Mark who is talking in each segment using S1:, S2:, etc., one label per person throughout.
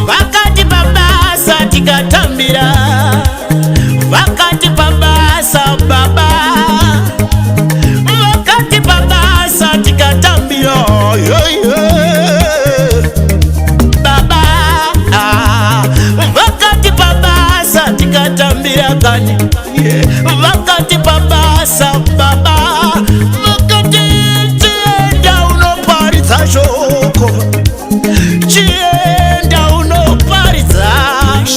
S1: Vakati pabasa tikatambira, vakati pabasa baba, vakati pabasa tikatambira, baba, vakati pabasa tikatambira kani, vakati pabasa baba, vakati tienda unoparidza shoko, chienda unoparidza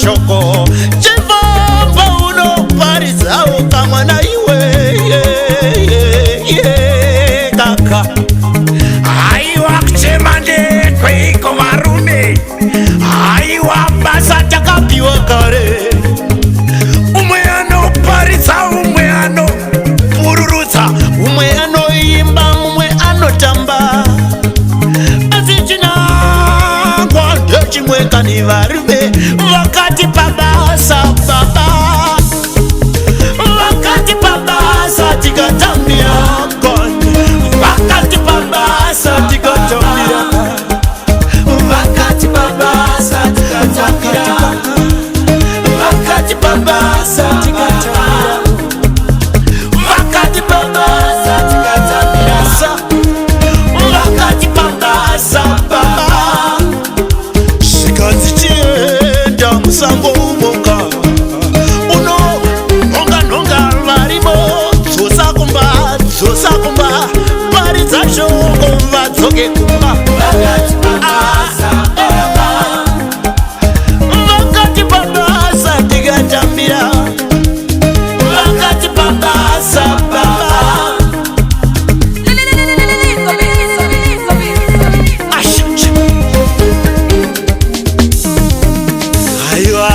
S1: shoko, chivombo unoparidza ukamwana iwe kaka.
S2: Aiwa kuchema ndekweiko varume,
S1: Aiwa basa takapiwa kare,
S2: umwe anoparidza umwe anopururudza,
S1: umwe anoimba umwe anotamba, asi chinangwa ndechimwe kani varume. Vakati pabasa baba, vakati pabasa tikatambira kani, vakati pabasa tikatambira, vakati pabasa tikatambira, vakati pabasa tikatambira, vakati pabasa tikatambira, vakati pabasa baba. Shikazi chienda musango umoka, uno nonga varimo, dzosa kumba, paridza shoko vadzoke kumba. Vakati pabasa baba, vakati pabasa tikatambira, vakati pabasa baba. Aiwa,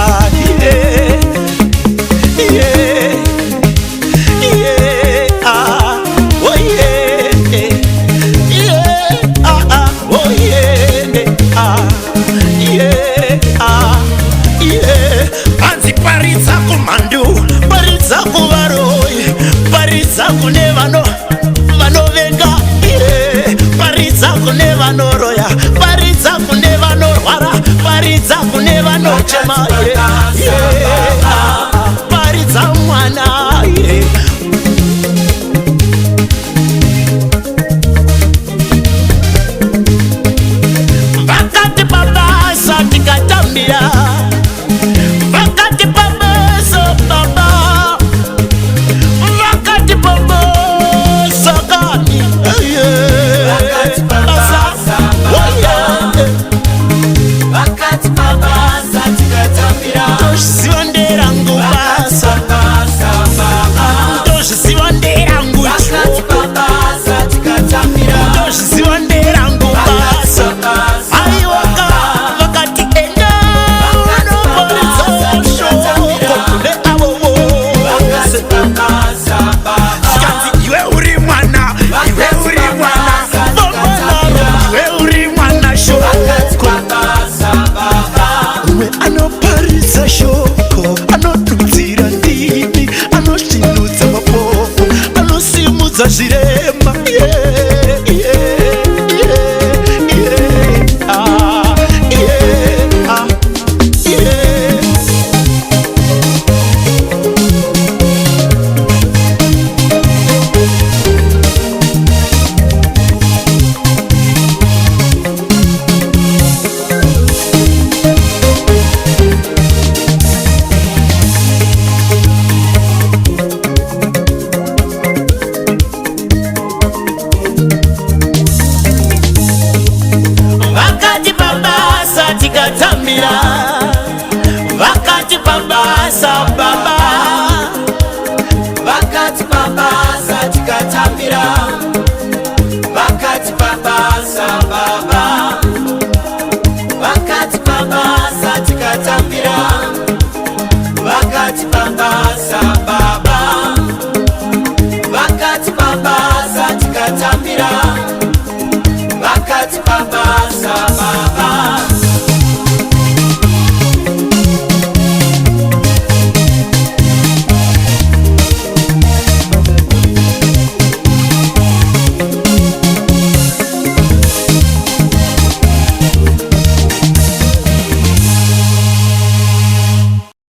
S2: anzi paridza kumhandu,
S1: paridza kuvaroyi, paridza kune vanovenga, paridza kune vanoroya, paridza kune vanorwara, paridza kune vanochema.